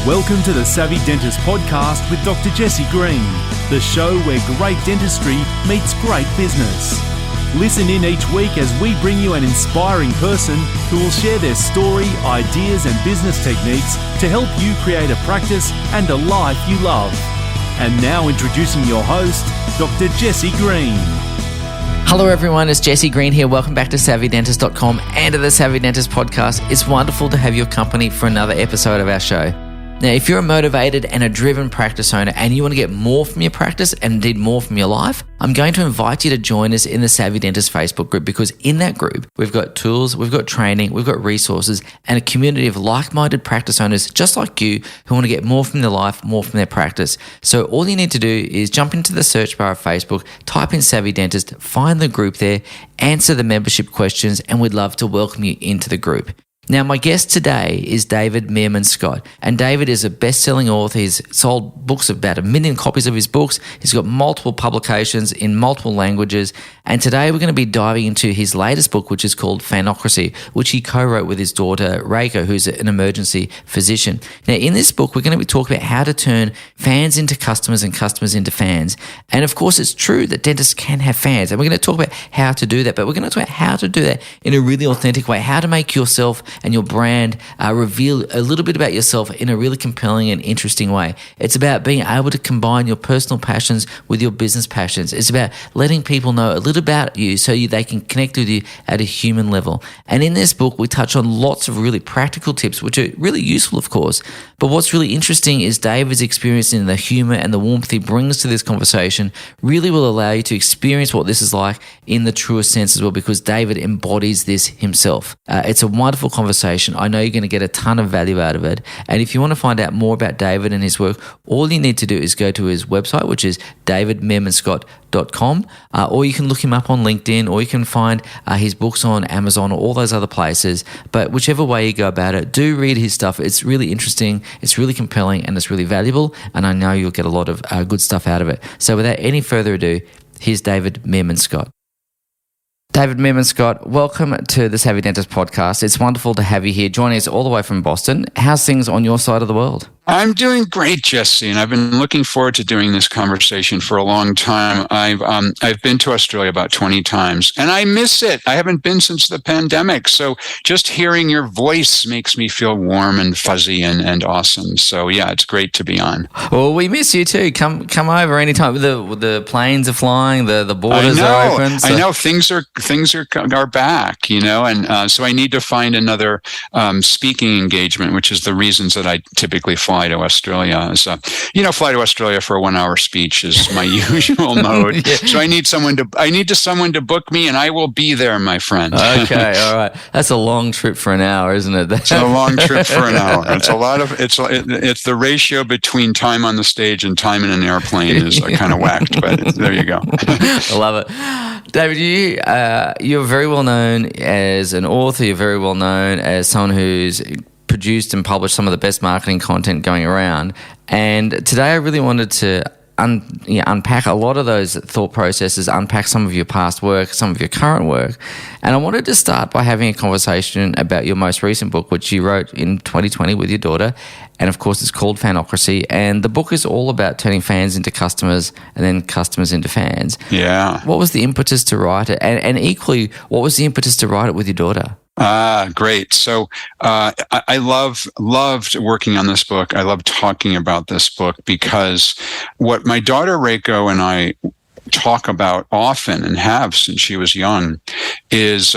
Welcome to the Savvy Dentist podcast with Dr. Jesse Green, the show where great dentistry meets great business. Listen in each week as we bring you an inspiring person who will share their story, ideas and business techniques to help you create a practice and a life you love. And now introducing your host, Dr. Jesse Green. Hello everyone, it's Jesse Green here. Welcome back to SavvyDentist.com and to the Savvy Dentist podcast. It's wonderful to have your company for another episode of our show. Now, if you're a motivated and a driven practice owner and you want to get more from your practice and indeed more from your life, I'm going to invite you to join us in the Savvy Dentist Facebook group, because in that group, we've got tools, we've got training, we've got resources, and a community of like-minded practice owners just like you who want to get more from their life, more from their practice. So all you need to do is jump into the search bar of Facebook, type in Savvy Dentist, find the group there, answer the membership questions, and we'd love to welcome you into the group. Now, my guest today is David Meerman Scott, and David is a best-selling author. He's sold books, about 1 million copies of his books. He's got multiple publications in multiple languages, and today we're going to be diving into his latest book, which is called Fanocracy, which he co-wrote with his daughter, Reiko, who's an emergency physician. Now, in this book, we're going to be talking about how to turn fans into customers and customers into fans. And of course, it's true that dentists can have fans, and we're going to talk about how to do that, but we're going to talk about how to do that in a really authentic way, how to make yourself and your brand reveal a little bit about yourself in a really compelling and interesting way. It's about being able to combine your personal passions with your business passions. It's about letting people know a little about you so they can connect with you at a human level. And in this book, we touch on lots of really practical tips, which are really useful, of course. But what's really interesting is David's experience in the humor and the warmth he brings to this conversation really will allow you to experience what this is like in the truest sense as well, because David embodies this himself. It's a wonderful conversation. I know you're going to get a ton of value out of it. And if you want to find out more about David and his work, all you need to do is go to his website, which is davidmeermanscott.com, or you can look him up on LinkedIn, or you can find his books on Amazon or all those other places. But whichever way you go about it, do read his stuff. It's really interesting, it's really compelling, and it's really valuable. And I know you'll get a lot of good stuff out of it. So without any further ado, here's David Meerman Scott. David Meerman Scott, welcome to the Savvy Dentist podcast. It's wonderful to have you here, joining us all the way from Boston. How's things on your side of the world? I'm doing great, Jesse, and I've been looking forward to doing this conversation for a long time. I've been to Australia about 20 times, and I miss it. I haven't been since the pandemic, so just hearing your voice makes me feel warm and fuzzy and awesome. So yeah, it's great to be on. Well, we miss you too. Come over anytime. The planes are flying, the borders are open. So. I know things are back, and so I need to find another speaking engagement, which is the reasons that I typically fly to Australia. So, fly to Australia for a 1-hour speech is my usual mode. Yeah. So I need someone to book me, and I will be there, my friend. Okay, all right. That's a long trip for an hour, isn't it? It's a long trip for an hour. It's a lot of it's the ratio between time on the stage and time in an airplane is kind of whacked, but there you go. I love it. David, you're very well known as an author. You're very well known as someone who's produced and published some of the best marketing content going around. And today I really wanted to unpack a lot of those thought processes, unpack some of your past work, some of your current work. And I wanted to start by having a conversation about your most recent book, which you wrote in 2020 with your daughter. And of course, it's called Fanocracy. And the book is all about turning fans into customers and then customers into fans. Yeah. What was the impetus to write it? And equally, what was the impetus to write it with your daughter? Great. So I loved working on this book. I love talking about this book because what my daughter Reiko and I talk about often and have since she was young is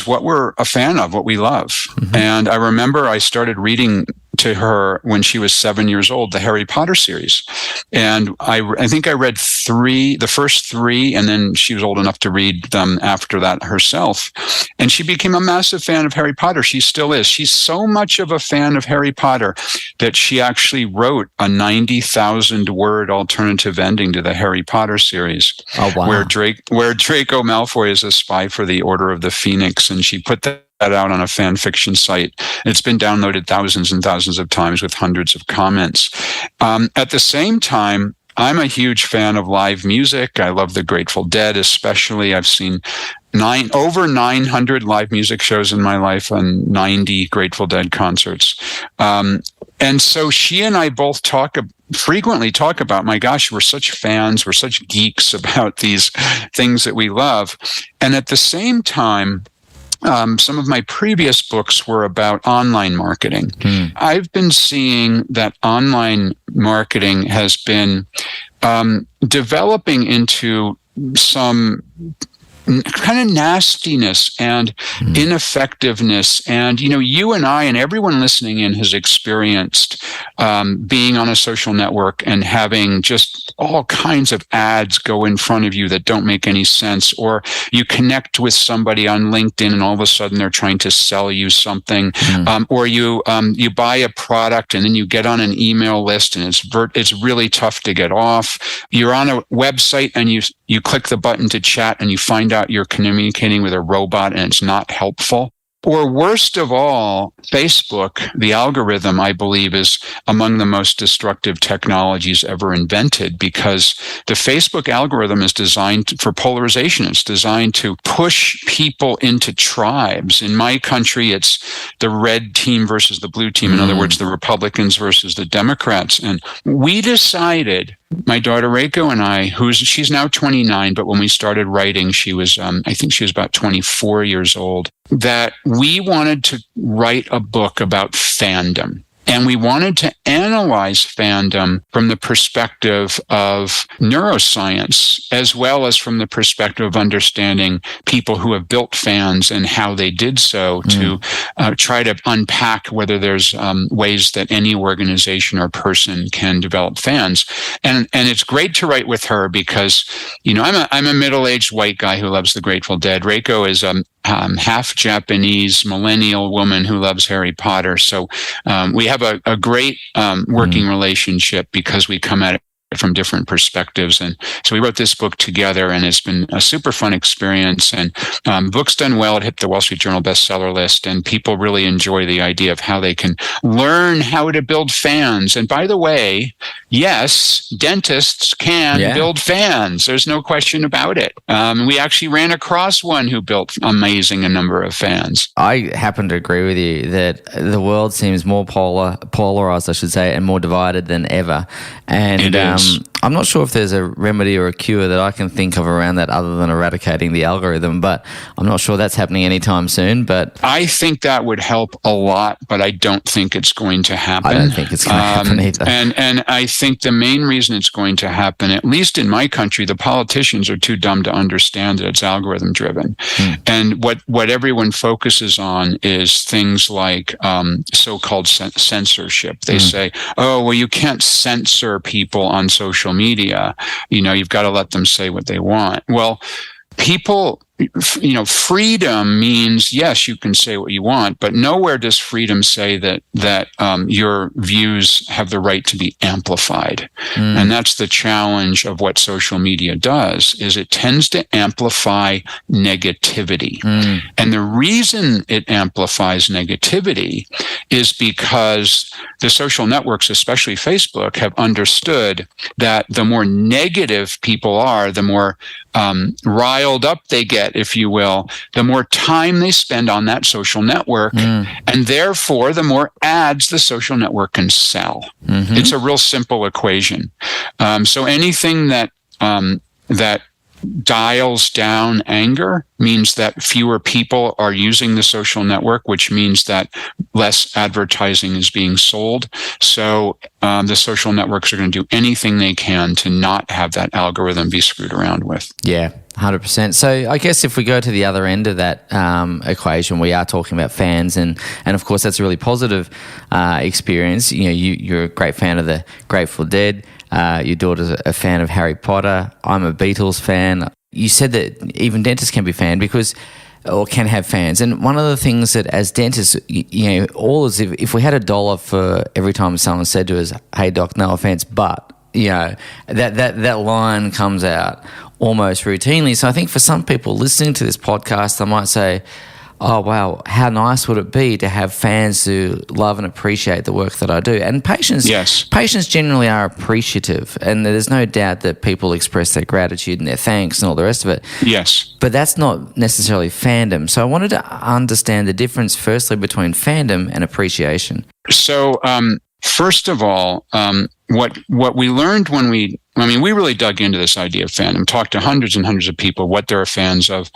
what we're a fan of, what we love. Mm-hmm. And I remember I started reading to her when she was 7 years old, the Harry Potter series. And I think I read the first 3, and then she was old enough to read them after that herself. And she became a massive fan of Harry Potter. She still is. She's so much of a fan of Harry Potter that she actually wrote a 90,000 word alternative ending to the Harry Potter series. Oh, wow. Where Draco Malfoy is a spy for the Order of the Phoenix. And she put that out on a fan fiction site. It's been downloaded thousands and thousands of times with hundreds of comments. At the same time, I'm a huge fan of live music. I love the Grateful Dead, especially. I've seen over 900 live music shows in my life and 90 Grateful Dead concerts. And so she and I both frequently talk about, my gosh, we're such fans, we're such geeks about these things that we love. And at the same time, some of my previous books were about online marketing. I've been seeing that online marketing has been developing into some kind of nastiness and ineffectiveness. And, you and I and everyone listening in has experienced being on a social network and having just all kinds of ads go in front of you that don't make any sense. Or you connect with somebody on LinkedIn and all of a sudden they're trying to sell you something. Or you buy a product and then you get on an email list and it's really tough to get off. You're on a website and you click the button to chat and you find out you're communicating with a robot and it's not helpful. Or worst of all, Facebook, the algorithm, I believe, is among the most destructive technologies ever invented, because the Facebook algorithm is designed for polarization. It's designed to push people into tribes. In my country, it's the red team versus the blue team. In other words, the Republicans versus the Democrats. And we decided, my daughter Reiko and I, she's now 29, but when we started writing, she was, I think she was about 24 years old, that we wanted to write a book about fandom. And we wanted to analyze fandom from the perspective of neuroscience, as well as from the perspective of understanding people who have built fans and how they did so, to try to unpack whether there's ways that any organization or person can develop fans. And it's great to write with her because, I'm a middle-aged white guy who loves the Grateful Dead. Reiko is half Japanese millennial woman who loves Harry Potter. So we have a great working relationship because we come at it from different perspectives. And so we wrote this book together, and it's been a super fun experience. And book's done well. It hit the Wall Street Journal bestseller list, and people really enjoy the idea of how they can learn how to build fans. And by the way, yes, dentists can build fans. There's no question about it. We actually ran across one who built a number of fans. I happen to agree with you that the world seems more polarized, I should say, and more divided than ever. And it is. I'm not sure if there's a remedy or a cure that I can think of around that other than eradicating the algorithm, but I'm not sure that's happening anytime soon. But I think that would help a lot, but I don't think it's going to happen. I don't think it's going to happen either. And I think the main reason it's going to happen, at least in my country, the politicians are too dumb to understand that it's algorithm driven. And what everyone focuses on is things like so-called censorship. They say, oh, well, you can't censor people on social media. You've got to let them say what they want. Well, people, freedom means, yes, you can say what you want, but nowhere does freedom say that your views have the right to be amplified. And that's the challenge of what social media does, is it tends to amplify negativity. And the reason it amplifies negativity is because the social networks, especially Facebook, have understood that the more negative people are, the more riled up they get, if you will, the more time they spend on that social network, and therefore the more ads the social network can sell. It's a real simple equation. So anything that dials down anger means that fewer people are using the social network, which means that less advertising is being sold. So the social networks are going to do anything they can to not have that algorithm be screwed around with. Yeah, 100%. So I guess if we go to the other end of that equation, we are talking about fans, and of course that's a really positive experience. You're a great fan of the Grateful Dead. Your daughter's a fan of Harry Potter. I'm a Beatles fan. You said that even dentists can be can have fans. And one of the things that as dentists, if we had $1 for every time someone said to us, hey doc, no offense, but, that line comes out almost routinely. So I think for some people listening to this podcast, they might say, oh, wow, how nice would it be to have fans who love and appreciate the work that I do? And patients generally are appreciative, and there's no doubt that people express their gratitude and their thanks and all the rest of it. Yes. But that's not necessarily fandom. So I wanted to understand the difference, firstly, between fandom and appreciation. So, first of all, what we learned when we really dug into this idea of fandom, talked to hundreds and hundreds of people, what they're fans of,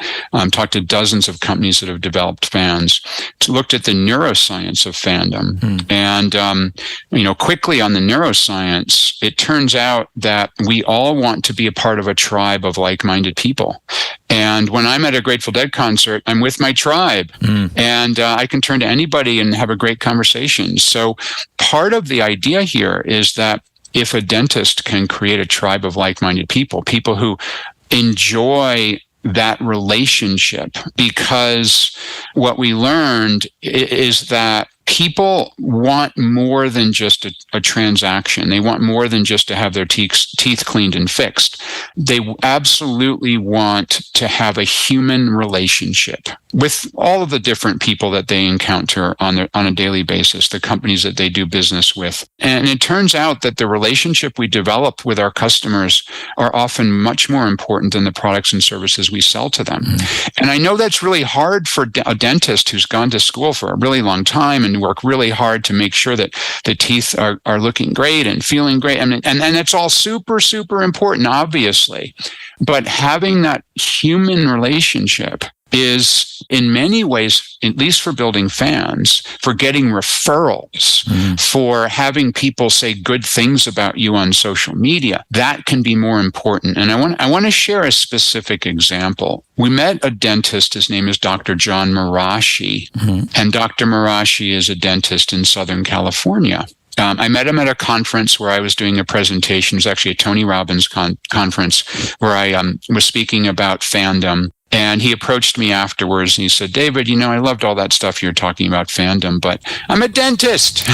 talked to dozens of companies that have developed fans, looked at the neuroscience of fandom. And, quickly on the neuroscience, it turns out that we all want to be a part of a tribe of like-minded people. And when I'm at a Grateful Dead concert, I'm with my tribe, and I can turn to anybody and have a great conversation. So part of the idea here is that if a dentist can create a tribe of like-minded people who enjoy that relationship, because what we learned is that people want more than just a transaction. They want more than just to have their teeth cleaned and fixed. They absolutely want to have a human relationship with all of the different people that they encounter on a daily basis, the companies that they do business with. And it turns out that the relationship we develop with our customers are often much more important than the products and services we sell to them. And I know that's really hard for a dentist who's gone to school for a really long time and work really hard to make sure that the teeth are looking great and feeling great. And it's all super, super important, obviously. But having that human relationship is in many ways, at least for building fans, for getting referrals, for having people say good things about you on social media, that can be more important. And I want to share a specific example. We met a dentist. His name is Dr. John Marashi, and Dr. Marashi is a dentist in Southern California. I met him at a conference where I was doing a presentation. It was actually a Tony Robbins conference where I was speaking about fandom. And he approached me afterwards and he said, David, I loved all that stuff you're talking about fandom, but I'm a dentist.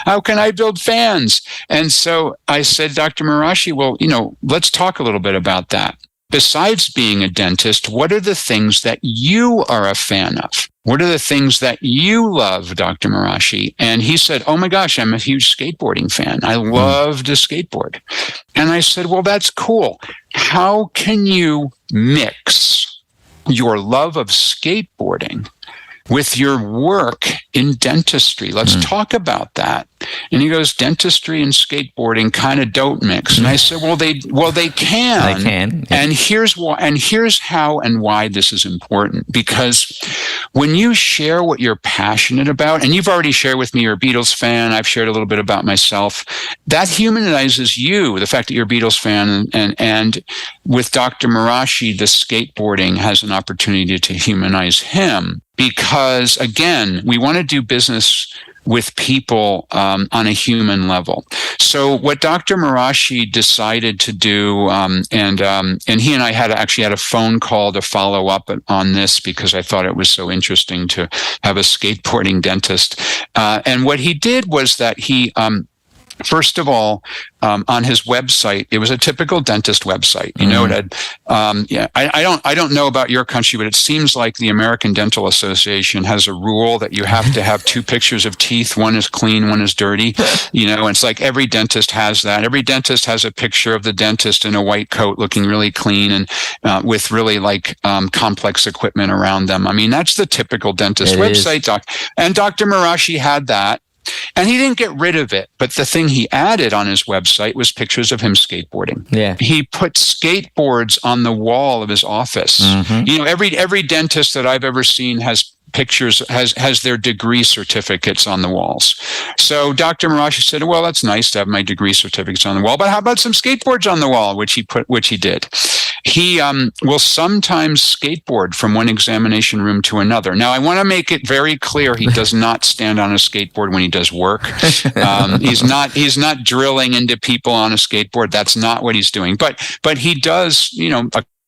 How can I build fans? And so I said, Dr. Marashi, well, let's talk a little bit about that. Besides being a dentist, what are the things that you are a fan of? What are the things that you love, Dr. Marashi? And he said, oh my gosh, I'm a huge skateboarding fan. I love to skateboard. And I said, well, that's cool. How can you mix your love of skateboarding with your work in dentistry? Let's talk about that. And he goes, dentistry and skateboarding kind of don't mix. And I said, well, they can. They can. Yeah. And here's how and why this is important. Because when you share what you're passionate about, and you've already shared with me you're a Beatles fan, I've shared a little bit about myself, that humanizes you, the fact that you're a Beatles fan. And with Dr. Marashi, the skateboarding has an opportunity to humanize him. Because, again, we want to do business with people on a human level. So what Dr. Marashi decided to do, and he and I had a phone call to follow up on this because I thought it was so interesting to have a skateboarding dentist. And what he did was that he first of all, on his website, it was a typical dentist website. It had, I don't know about your country, but it seems like the American Dental Association has a rule that you have to have two pictures of teeth. One is clean, one is dirty. And it's like every dentist has that. Every dentist has a picture of the dentist in a white coat looking really clean and with really complex equipment around them. I mean, that's the typical dentist website. And Dr. Marashi had that. And he didn't get rid of it. But the thing he added on his website was pictures of him skateboarding. Yeah. He put skateboards on the wall of his office. Every dentist that I've ever seen has pictures, has their degree certificates on the walls. So Dr. Marashi said, well, that's nice to have my degree certificates on the wall, but how about some skateboards on the wall, which he did. He will sometimes skateboard from one examination room to another. Now, I want to make it very clear he does not stand on a skateboard when he does work. He's not drilling into people on a skateboard. That's not what he's doing. But he does,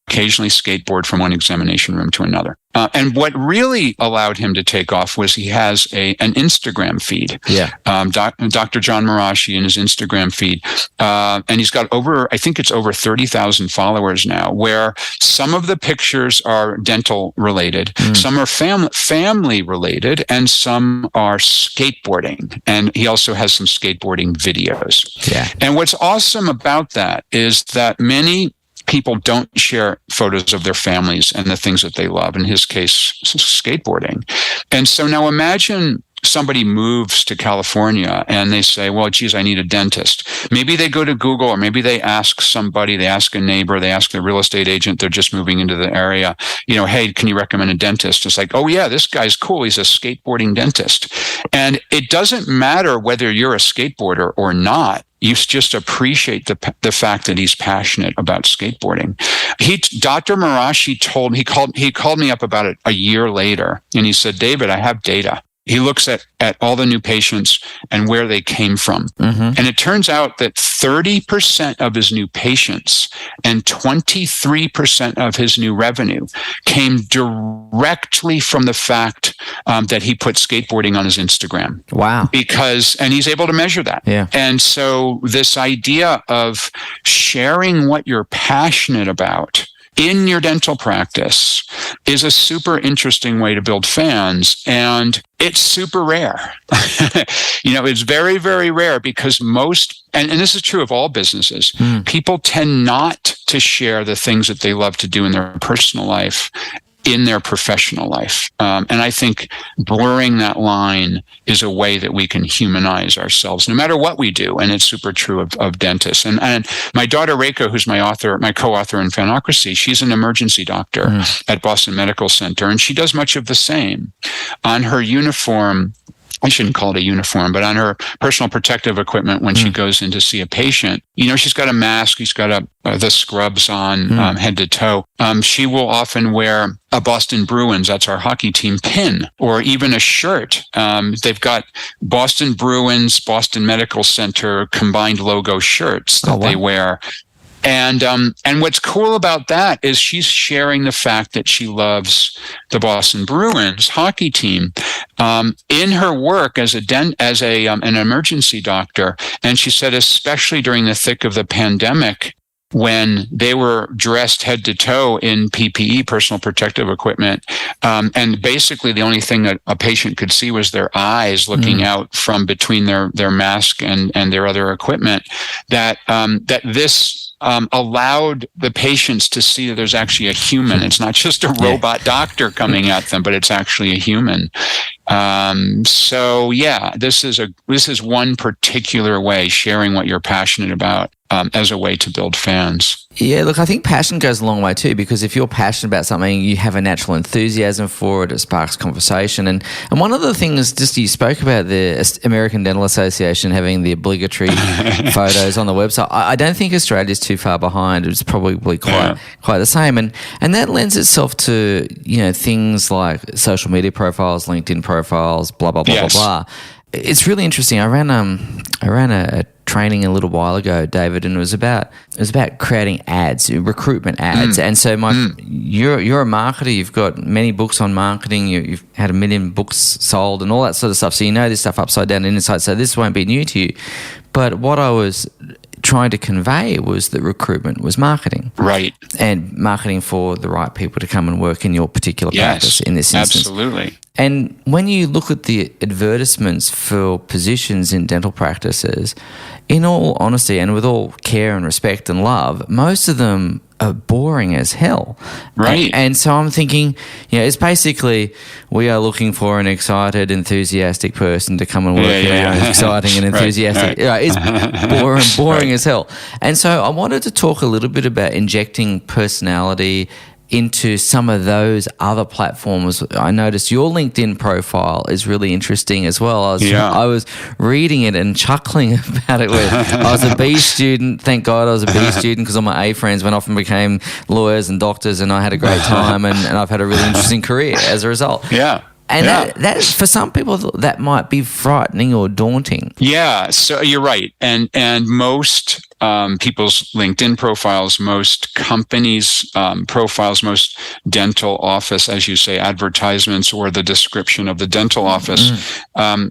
occasionally skateboard from one examination room to another. And what really allowed him to take off was he has an Instagram feed. Yeah. Dr. John Marashi in his Instagram feed. And he's got I think it's over 30,000 followers now, where some of the pictures are dental related, some are family related, and some are skateboarding. And he also has some skateboarding videos. Yeah. And what's awesome about that is that many people don't share photos of their families and the things that they love, in his case, skateboarding. And so now imagine somebody moves to California and they say, well, geez, I need a dentist. Maybe they go to Google, or maybe they ask somebody, they ask a neighbor, they ask their real estate agent, they're just moving into the area, hey, can you recommend a dentist? It's like, oh yeah, this guy's cool. He's a skateboarding dentist. And it doesn't matter whether you're a skateboarder or not. You just appreciate the fact that he's passionate about skateboarding. Dr. Marashi he called me up about it a year later, and he said, David, I have data. He looks at all the new patients and where they came from. And it turns out that 30% of his new patients and 23% of his new revenue came directly from the fact that he put skateboarding on his Instagram. Wow. And he's able to measure that. Yeah. And so this idea of sharing what you're passionate about in your dental practice is a super interesting way to build fans. And it's super rare. It's very, very rare, because and this is true of all businesses, people tend not to share the things that they love to do in their personal life in their professional life. And I think blurring that line is a way that we can humanize ourselves, no matter what we do. And it's super true of dentists. And my daughter, Reiko, who's my co-author in Fanocracy, she's an emergency doctor at Boston Medical Center, and she does much of the same. On her uniform, I shouldn't call it a uniform, but on her personal protective equipment when she goes in to see a patient, she's got a mask, she's got the scrubs on head to toe. She will often wear a Boston Bruins, that's our hockey team, pin, or even a shirt. They've got Boston Bruins, Boston Medical Center combined logo shirts that they wear. And what's cool about that is she's sharing the fact that she loves the Boston Bruins hockey team in her work as an emergency doctor. And she said, especially during the thick of the pandemic, when they were dressed head to toe in PPE, personal protective equipment, and basically the only thing that a patient could see was their eyes looking out from between their mask and their other equipment, that this allowed the patients to see that there's actually a human. It's not just a robot doctor coming at them, but it's actually a human. So yeah, this is one particular way, sharing what you're passionate about as a way to build fans. Yeah, look, I think passion goes a long way too, because if you're passionate about something, you have a natural enthusiasm for it, it sparks conversation. And one of the things, just you spoke about the American Dental Association having the obligatory photos on the website. I don't think Australia's too far behind. It's probably quite the same. And that lends itself to, things like social media profiles, LinkedIn profiles, blah, blah, blah, blah, blah. It's really interesting. I ran a training a little while ago, David, and it was about creating ads, recruitment ads. And so you're a marketer. You've got many books on marketing. You've had 1 million books sold and all that sort of stuff. So you know this stuff upside down and inside. So this won't be new to you. But what I was trying to convey was that recruitment was marketing. Right. And marketing for the right people to come and work in your particular practice in this instance. Absolutely. And when you look at the advertisements for positions in dental practices, in all honesty and with all care and respect and love, most of them are boring as hell. Right. And so I'm thinking, it's basically, we are looking for an excited, enthusiastic person to come and work in our exciting and enthusiastic. Right. It's boring as hell. And so I wanted to talk a little bit about injecting personality into some of those other platforms. I noticed your LinkedIn profile is really interesting as well. I was reading it and chuckling about it. Where I was a B student. Thank God I was a B student, because all my A friends went off and became lawyers and doctors, and I had a great time, and I've had a really interesting career as a result. Yeah. And that for some people, that might be frightening or daunting. Yeah, so you're right. And most people's LinkedIn profiles, most companies' profiles, most dental office, as you say, advertisements or the description of the dental office,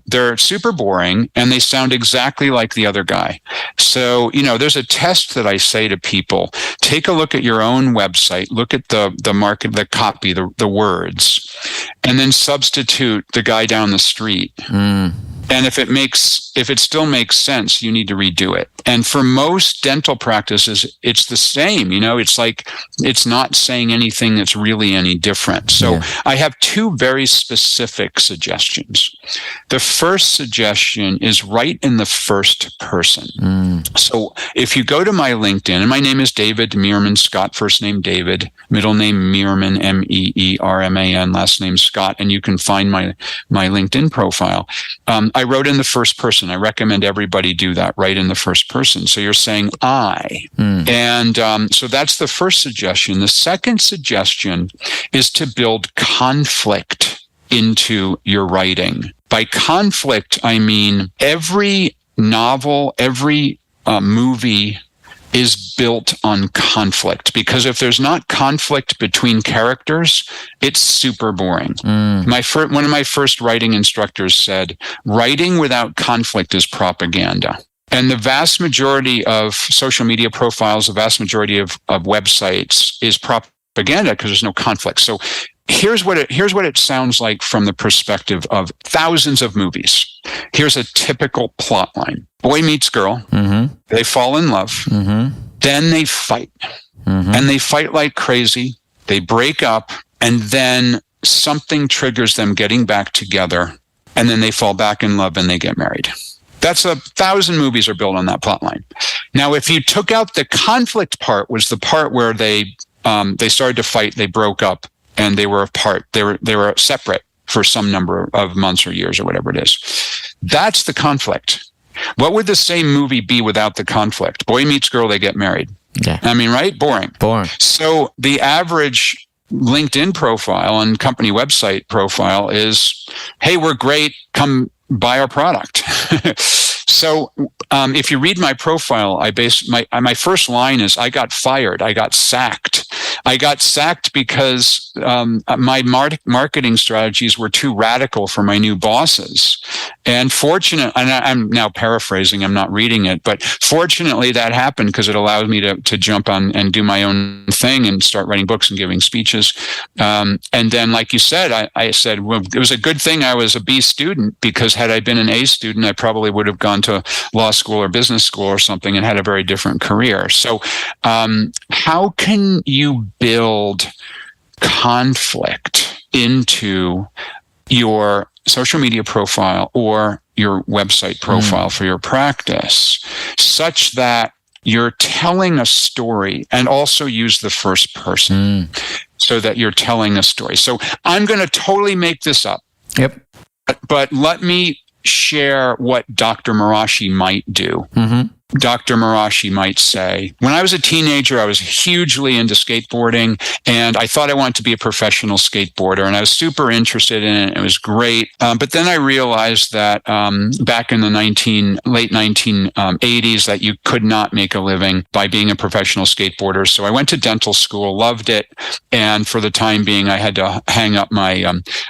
they're super boring and they sound exactly like the other guy. So, there's a test that I say to people: take a look at your own website, look at the market, the copy, the words, and then substitute the guy down the street. And if it still makes sense, you need to redo it. And for most dental practices, it's the same. It's like, it's not saying anything that's really any different. So I have two very specific suggestions. The first suggestion is write in the first person. So if you go to my LinkedIn, and my name is David Meerman Scott, first name David, middle name Meerman, Meerman, last name Scott, and you can find my LinkedIn profile. I wrote in the first person. I recommend everybody do that, write in the first person. So you're saying I. And so that's the first suggestion. The second suggestion is to build conflict into your writing. By conflict, I mean every novel, every movie is built on conflict, because if there's not conflict between characters, it's super boring. One of my first writing instructors said, writing without conflict is propaganda. And the vast majority of social media profiles, the vast majority of websites is propaganda because there's no conflict. So here's what it sounds like from the perspective of thousands of movies. Here's a typical plot line. Boy meets girl. They fall in love. Then they fight. And they fight like crazy. They break up. And then something triggers them getting back together. And then they fall back in love and they get married. That's 1,000 movies are built on that plot line. Now, if you took out the conflict part, was the part where they started to fight, they broke up, and they were apart. They were separate for some number of months or years or whatever it is. That's the conflict. What would the same movie be without the conflict? Boy meets girl, they get married. Yeah. I mean, right? Boring. So the average LinkedIn profile and company website profile is, hey, we're great, come buy our product. So if you read my profile, my first line is, I got fired, I got sacked. I got sacked because my marketing strategies were too radical for my new bosses. And I'm now paraphrasing, I'm not reading it, but fortunately that happened because it allowed me to jump on and do my own thing and start writing books and giving speeches. And then, like you said, I said, well, it was a good thing I was a B student, because had I been an A student, I probably would have gone to law school or business school or something and had a very different career. So how can you build conflict into your social media profile or your website profile for your practice, such that you're telling a story, and also use the first person so that you're telling a story? So I'm going to totally make this up. Yep. But let me share what Dr. Marashi might do. Dr. Marashi might say, when I was a teenager, I was hugely into skateboarding, and I thought I wanted to be a professional skateboarder, and I was super interested in it. It was great. But then I realized that back in the late 1980s, that you could not make a living by being a professional skateboarder. So I went to dental school, loved it, and for the time being, I had to hang up my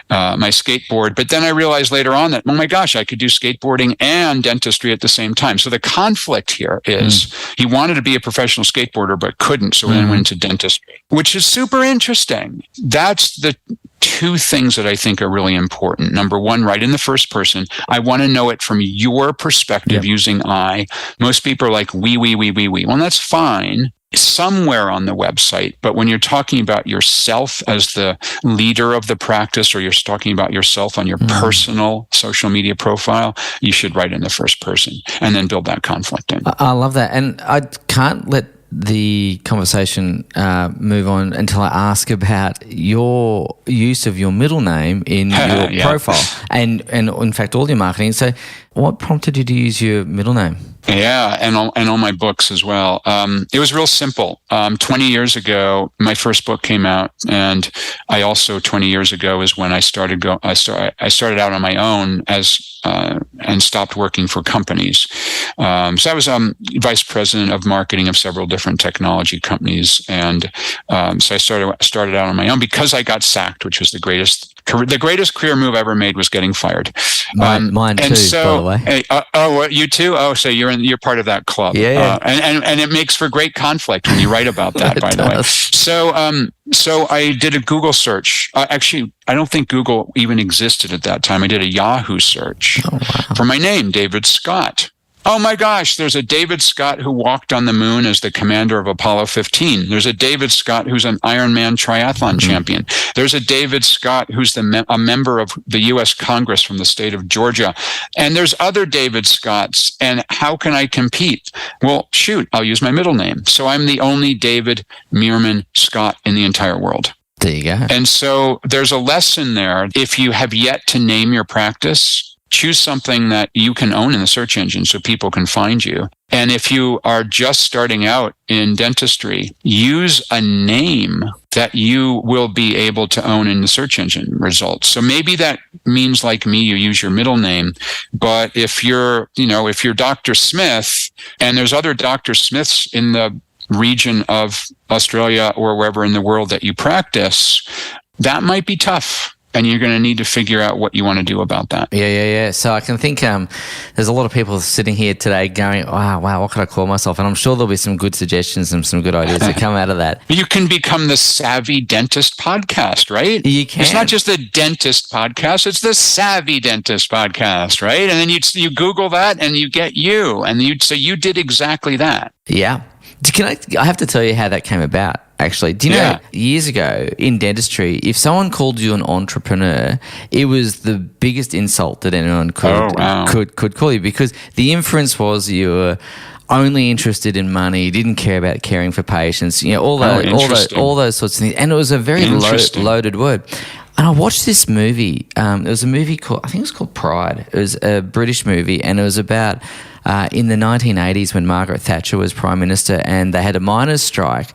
my skateboard. But then I realized later on that, oh my gosh, I could do skateboarding and dentistry at the same time. So the conflict here is he wanted to be a professional skateboarder but couldn't, so then went into dentistry, which is super interesting. That's the two things that I think are really important. Number one, write in the first person. I want to know it from your perspective using I. Most people are like, we. Well, that's fine somewhere on the website, but when you're talking about yourself as the leader of the practice, or you're talking about yourself on your personal social media profile, you should write in the first person and then build that conflict in. I love that. And I can't let the conversation move on until I ask about your use of your middle name in your profile and in fact all your marketing. So what prompted you to use your middle name? Yeah, and all my books as well. It was real simple. 20 years ago, my first book came out, and I also 20 years ago is when I started out on my own and stopped working for companies. So I was vice president of marketing of several different technology companies, and so I started out on my own because I got sacked, which was the greatest career move I ever made was getting fired. Mine too, by the way. You too? Oh, so you're part of that club. Yeah. And it makes for great conflict when you write about that, by the way. So I did a Google search. Actually, I don't think Google even existed at that time. I did a Yahoo search for my name, David Scott. Oh my gosh, there's a David Scott who walked on the moon as the commander of Apollo 15. There's a David Scott who's an Ironman triathlon champion. There's a David Scott who's a member of the U.S. Congress from the state of Georgia. And there's other David Scotts. And how can I compete? Well, shoot, I'll use my middle name. So I'm the only David Meerman Scott in the entire world. There you go. And so there's a lesson there. If you have yet to name your practice, choose something that you can own in the search engine so people can find you. And if you are just starting out in dentistry, use a name that you will be able to own in the search engine results. So maybe that means, like me, you use your middle name. But if you're Dr. Smith and there's other Dr. Smiths in the region of Australia or wherever in the world that you practice, that might be tough. And you're going to need to figure out what you want to do about that. Yeah. So I can think there's a lot of people sitting here today going, wow, what could I call myself? And I'm sure there'll be some good suggestions and some good ideas that come out of that. You can become the Savvy Dentist podcast, right? You can. It's not just the Dentist podcast, it's the Savvy Dentist podcast, right? And then you Google that and you get you. And so you did exactly that. Yeah. I have to tell you how that came about, actually. Do you know, years ago in dentistry, if someone called you an entrepreneur, it was the biggest insult that anyone could call you, because the inference was you were only interested in money, didn't care about caring for patients, all those sorts of things. And it was a very loaded word. And I watched this movie. It was a movie I think it was called Pride. It was a British movie, and it was about in the 1980s when Margaret Thatcher was Prime Minister, and they had a miners' strike.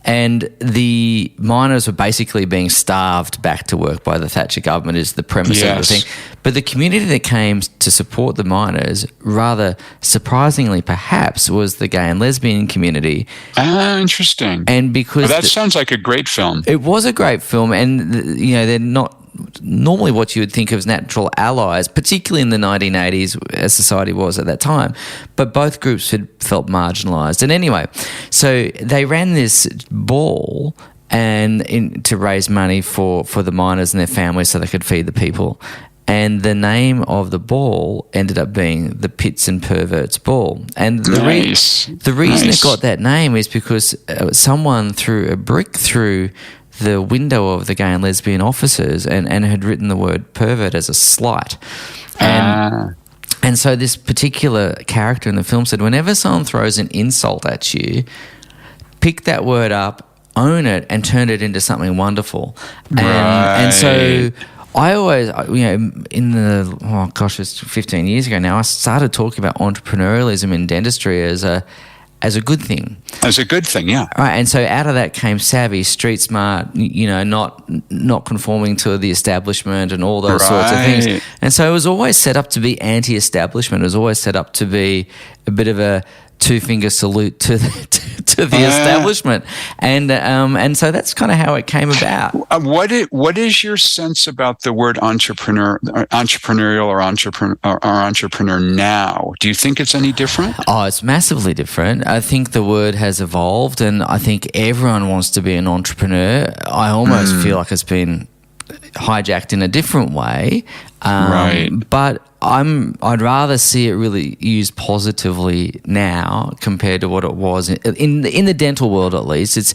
And the miners were basically being starved back to work by the Thatcher government is the premise of the thing. But the community that came to support the miners, rather surprisingly perhaps, was the gay and lesbian community. Interesting. And because that sounds like a great film. It was a great film, and they're not normally what you would think of as natural allies, particularly in the 1980s as society was at that time. But both groups had felt marginalised. And anyway, so they ran this ball to raise money for the miners and their families so they could feed the people. And the name of the ball ended up being the Pits and Perverts Ball. And the reason it got that name is because someone threw a brick through the window of the gay and lesbian officers and had written the word pervert as a slight. And so this particular character in the film said, whenever someone throws an insult at you, pick that word up, own it, and turn it into something wonderful. And so I always, it's 15 years ago now, I started talking about entrepreneurialism in dentistry as a good thing. As a good thing, yeah. Right, and so out of that came savvy, street smart, not conforming to the establishment and all those sorts of things. And so it was always set up to be anti-establishment. It was always set up to be a bit of a two-finger salute to the establishment. And so that's kind of how it came about. What is your sense about the word entrepreneurial or entrepreneur now? Do you think it's any different? Oh, it's massively different. I think the word has evolved, and I think everyone wants to be an entrepreneur. I almost feel like it's been hijacked in a different way. But I'd rather see it really used positively now compared to what it was in the dental world, at least.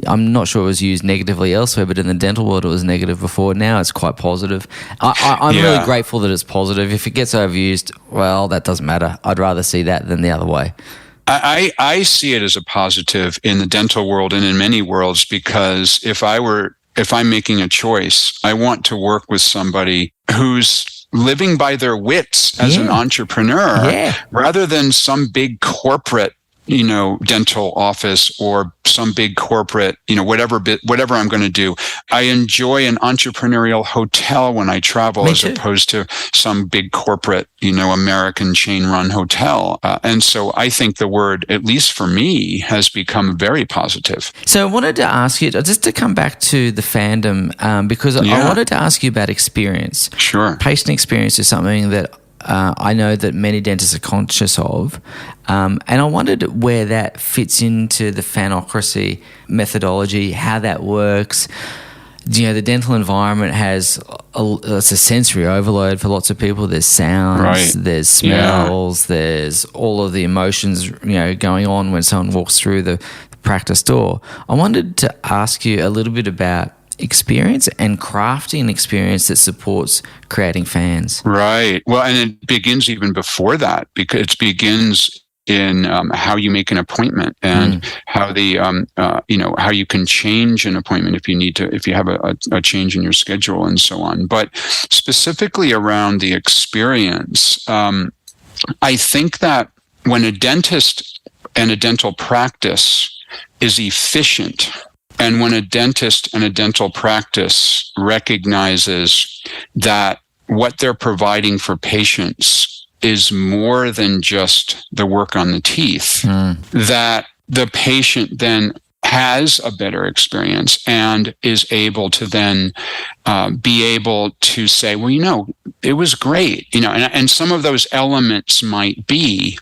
I'm not sure it was used negatively elsewhere, but in the dental world it was negative before. Now it's quite positive. I'm really grateful that it's positive. If it gets overused, well, that doesn't matter. I'd rather see that than the other way. I see it as a positive in the dental world and in many worlds, because if I'm making a choice, I want to work with somebody whose living by their wits as an entrepreneur rather than some big corporate, dental office or some big corporate, whatever I'm going to do. I enjoy an entrepreneurial hotel when I travel as opposed to some big corporate, American chain run hotel. And so I think the word, at least for me, has become very positive. So I wanted to ask you, just to come back to the fandom, because I wanted to ask you about experience. Sure. Patient experience is something that I know that many dentists are conscious of, and I wondered where that fits into the fanocracy methodology, how that works. The dental environment has it's a sensory overload for lots of people. There's sounds, there's smells, there's all of the emotions, going on when someone walks through the practice door. I wanted to ask you a little bit about experience and crafting an experience that supports creating fans. Right. Well, and it begins even before that, because it begins in how you make an appointment and how the how you can change an appointment if you need to, if you have a change in your schedule and so on. But specifically around the experience, I think that when a dentist and a dental practice is efficient, and when a dentist and a dental practice recognizes that what they're providing for patients is more than just the work on the teeth, that the patient then has a better experience and is able to then be able to say, well, it was great, and some of those elements might be,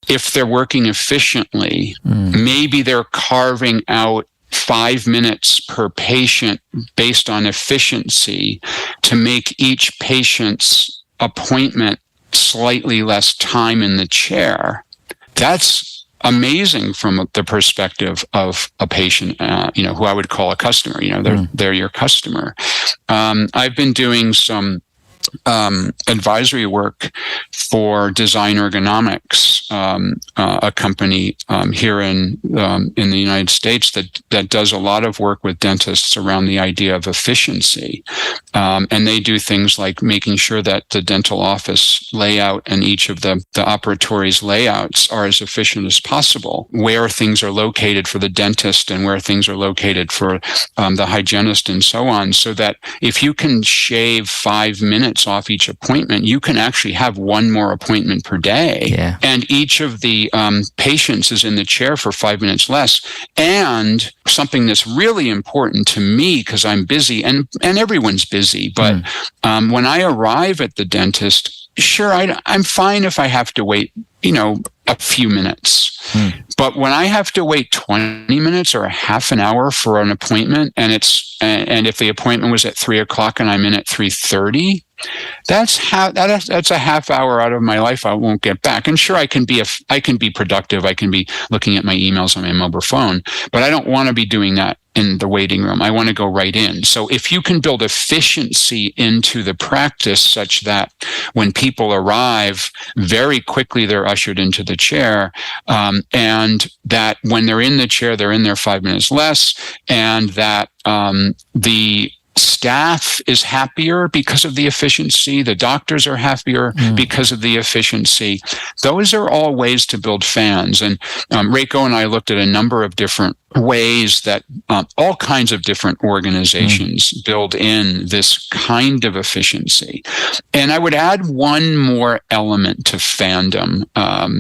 if they're working efficiently, maybe they're carving out 5 minutes per patient based on efficiency to make each patient's appointment slightly less time in the chair. That's amazing from the perspective of a patient, who I would call a customer. They're your customer. I've been doing some advisory work for Design Ergonomics, a company here in the United States that does a lot of work with dentists around the idea of efficiency. And they do things like making sure that the dental office layout and each of the operatory's layouts are as efficient as possible, where things are located for the dentist and where things are located for the hygienist and so on, so that if you can shave 5 minutes off each appointment, you can actually have one more appointment per day. Yeah. And each of the patients is in the chair for 5 minutes less. And something that's really important to me, because I'm busy and everyone's busy, but when I arrive at the dentist, sure, I'm fine if I have to wait, a few minutes. But when I have to wait 20 minutes or a half an hour for an appointment, and if the appointment was at 3:00 and I'm in at 3:30, that's a half hour out of my life I won't get back. And sure, I can be productive. I can be looking at my emails on my mobile phone, but I don't want to be doing that in the waiting room. I want to go right in. So if you can build efficiency into the practice such that when people arrive, very quickly they're ushered into the chair, and that when they're in the chair, they're in there 5 minutes less, and that the staff is happier because of the efficiency. The doctors are happier because of the efficiency. Those are all ways to build fans. And Reiko and I looked at a number of different ways that all kinds of different organizations build in this kind of efficiency. And I would add one more element to fandom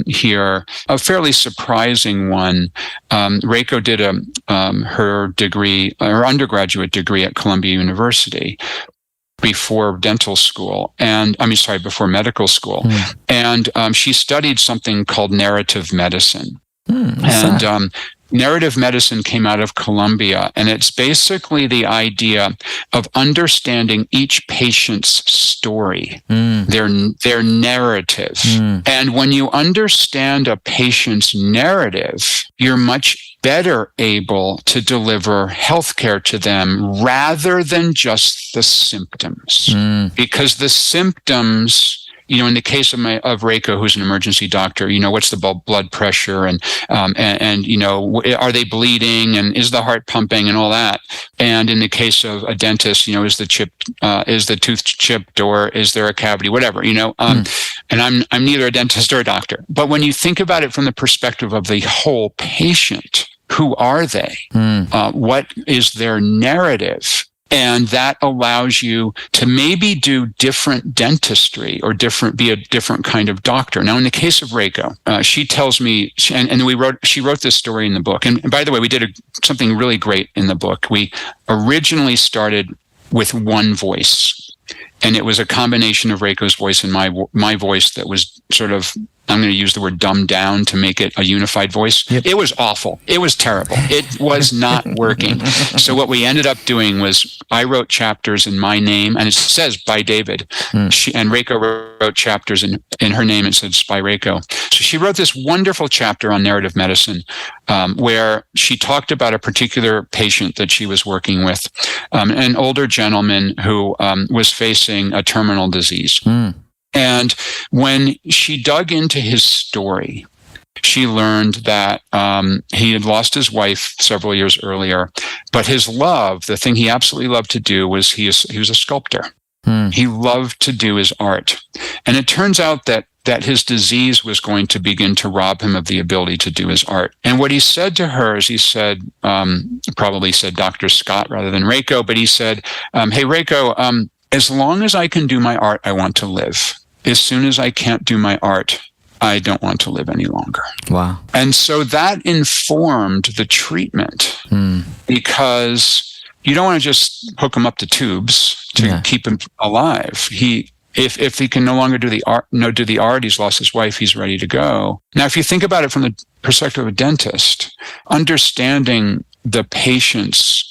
here, a fairly surprising one. Reiko did her degree, her undergraduate degree at Columbia University before dental school, before medical school. And she studied something called narrative medicine. Narrative medicine came out of Columbia, and it's basically the idea of understanding each patient's story, their narrative. And when you understand a patient's narrative, you're much better able to deliver healthcare to them rather than just the symptoms. Because the symptoms in the case of Reiko, who's an emergency doctor, what's the blood pressure and are they bleeding and is the heart pumping and all that. And in the case of a dentist, is the tooth chipped or is there a cavity, whatever, and I'm neither a dentist or a doctor. But when you think about it from the perspective of the whole patient, who are they? What is their narrative? And that allows you to maybe do different dentistry or be a different kind of doctor. Now, in the case of Reiko, she tells me, she wrote this story in the book. And by the way, we did something really great in the book. We originally started with one voice, and it was a combination of Reiko's voice and my voice that was sort of, I'm going to use the word dumbed down to make it a unified voice. Yep. It was awful. It was terrible. It was not working. So what we ended up doing was I wrote chapters in my name, and it says by David. And Reiko wrote chapters in her name. It says by Reiko. So she wrote this wonderful chapter on narrative medicine where she talked about a particular patient that she was working with, an older gentleman who was facing a terminal disease. And when she dug into his story, she learned that he had lost his wife several years earlier, but his love, the thing he absolutely loved to do, was he was a sculptor. He loved to do his art. And it turns out that his disease was going to begin to rob him of the ability to do his art. And what he said to her is, he said, probably said Dr. Scott rather than Reiko, but he said, hey, Reiko, as long as I can do my art, I want to live. As soon as I can't do my art, I don't want to live any longer. Wow. And so that informed the treatment because you don't want to just hook him up to tubes to keep him alive. If he can no longer do the art, he's lost his wife, he's ready to go. Now, if you think about it from the perspective of a dentist, understanding the patient's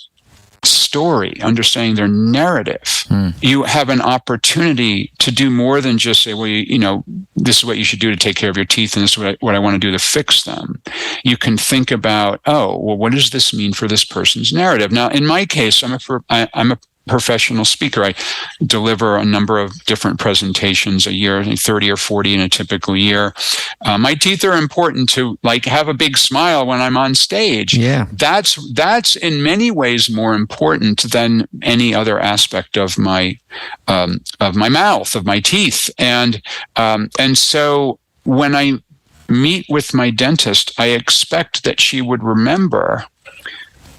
story, understanding their narrative, you have an opportunity to do more than just say, well, this is what you should do to take care of your teeth, and this is what I want to do to fix them. You can think about, what does this mean for this person's narrative? Now, in my case, I'm a professional speaker. I deliver a number of different presentations a year, 30 or 40 in a typical year. My teeth are important to have a big smile when I'm on stage. Yeah. That's in many ways more important than any other aspect of my mouth, of my teeth. And so when I meet with my dentist, I expect that she would remember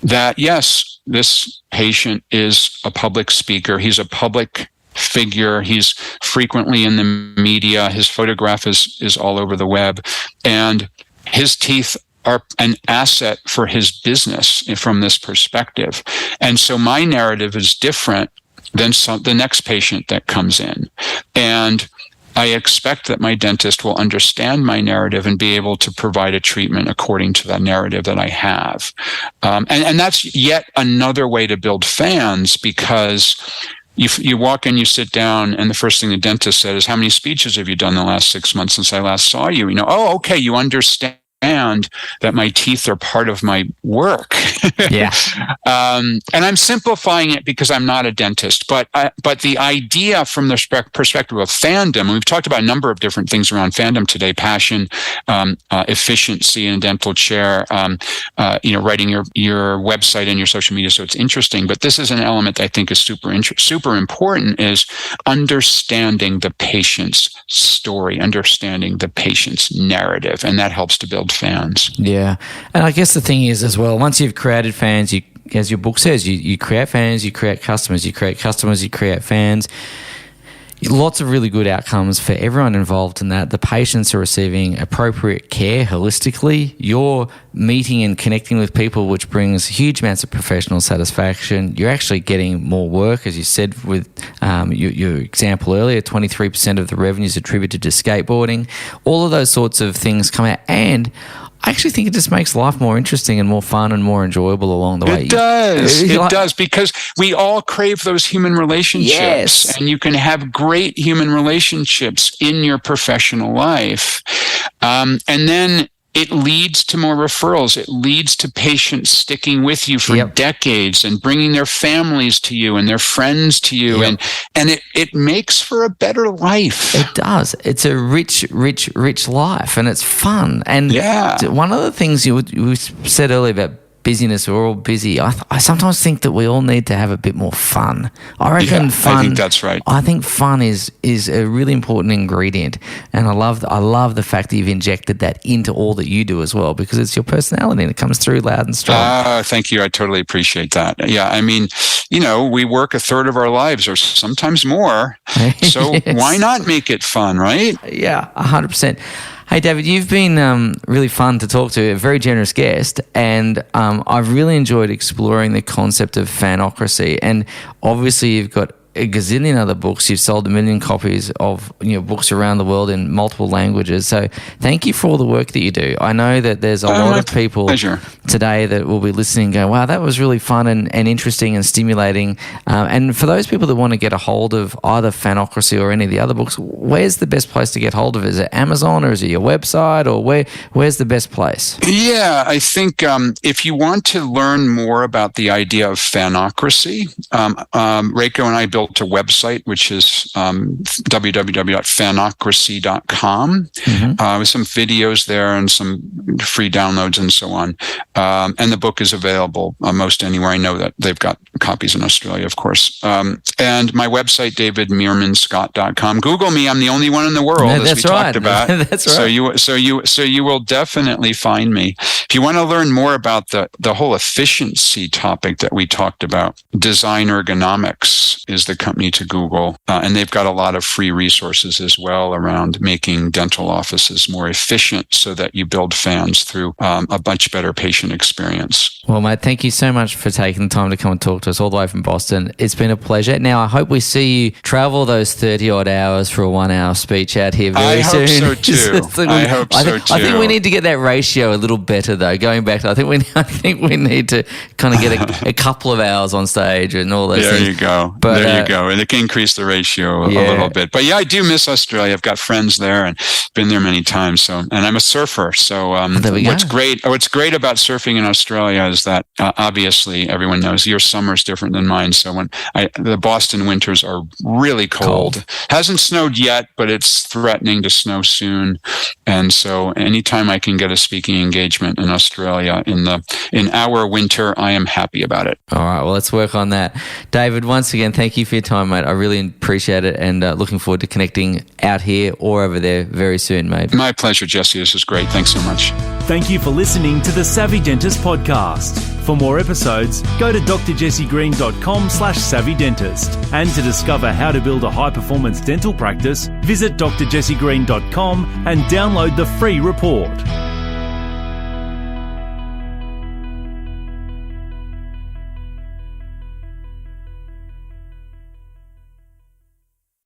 that, yes, this patient is a public speaker. He's a public figure. He's frequently in the media. His photograph is all over the web. And his teeth are an asset for his business from this perspective. And so my narrative is different than the next patient that comes in. And I expect that my dentist will understand my narrative and be able to provide a treatment according to that narrative that I have. And that's yet another way to build fans, because you walk in, you sit down, and the first thing the dentist said is, how many speeches have you done the last 6 months since I last saw you? Okay, you understand that my teeth are part of my work. Yeah. And I'm simplifying it because I'm not a dentist, but the idea from the perspective of fandom, and we've talked about a number of different things around fandom today: passion, efficiency in a dental chair, writing your website and your social media so it's interesting. But this is an element that I think is super important, is understanding the patient's story, understanding the patient's narrative, and that helps to build fans. Yeah. And I guess the thing is as well, once you've created fans, as your book says, you create fans, you create customers, you create customers, you create fans. Lots of really good outcomes for everyone involved in that. The patients are receiving appropriate care holistically. You're meeting and connecting with people, which brings huge amounts of professional satisfaction. You're actually getting more work, as you said with your example earlier. 23% of the revenue is attributed to skateboarding. All of those sorts of things come out, and I actually think it just makes life more interesting and more fun and more enjoyable along the way. It does. It does, because we all crave those human relationships. Yes. And you can have great human relationships in your professional life. And then it leads to more referrals. It leads to patients sticking with you for decades and bringing their families to you and their friends to you. And it makes for a better life. It does. It's a rich life, and it's fun. And one of the things you said earlier about busyness, we're all busy. I sometimes think that we all need to have a bit more fun. I reckon fun. I think that's right. I think fun is a really important ingredient, and I love the fact that you've injected that into all that you do as well, because it's your personality and it comes through loud and strong. Thank you. I totally appreciate that. Yeah, I mean, we work a third of our lives or sometimes more, so why not make it fun, right? Yeah, 100%. Hey, David, you've been really fun to talk to, a very generous guest, and I've really enjoyed exploring the concept of fanocracy. And obviously you've got a gazillion other books. You've sold 1 million copies of books around the world in multiple languages. So thank you for all the work that you do. I know that there's a lot of people today that will be listening and go, wow, that was really fun and interesting and stimulating. And for those people that want to get a hold of either Fanocracy or any of the other books, where's the best place to get hold of it? Is it Amazon, or is it your website, or where's the best place? Yeah, I think if you want to learn more about the idea of Fanocracy, Reiko and I built a website, which is www.fanocracy.com, with some videos there and some free downloads and so on. And the book is available most anywhere. I know that they've got copies in Australia, of course. And my website, davidmeermanscott.com. Google me. I'm the only one in the world, as we talked about. That's right. So you will definitely find me. If you want to learn more about the whole efficiency topic that we talked about, Design Ergonomics is the company to Google, and they've got a lot of free resources as well around making dental offices more efficient so that you build fans through a much better patient experience. Well, mate, thank you so much for taking the time to come and talk to us all the way from Boston. It's been a pleasure. Now, I hope we see you travel those 30-odd hours for a 1-hour speech out here very soon. I hope so, too. I think we need to get that ratio a little better, though. Going back to, I think we need to kind of get a couple of hours on stage and all those things. There you go. There you go. And it can increase the ratio a little bit. But yeah, I do miss Australia. I've got friends there and been there many times. So, and I'm a surfer. So what's great about surfing in Australia is that obviously everyone knows your summer's different than mine. So when the Boston winters are really cold. Hasn't snowed yet, but it's threatening to snow soon. And so anytime I can get a speaking engagement in Australia in our winter, I am happy about it. All right. Well, let's work on that. David, once again, thank you for your time, mate. I really appreciate it, and looking forward to connecting out here or over there very soon, mate. My pleasure, Jesse. This is great. Thanks so much. Thank you for listening to the Savvy Dentist podcast. For more episodes, go to drjessegreen.com/savvydentist. And to discover how to build a high-performance dental practice, visit drjessegreen.com and download the free report.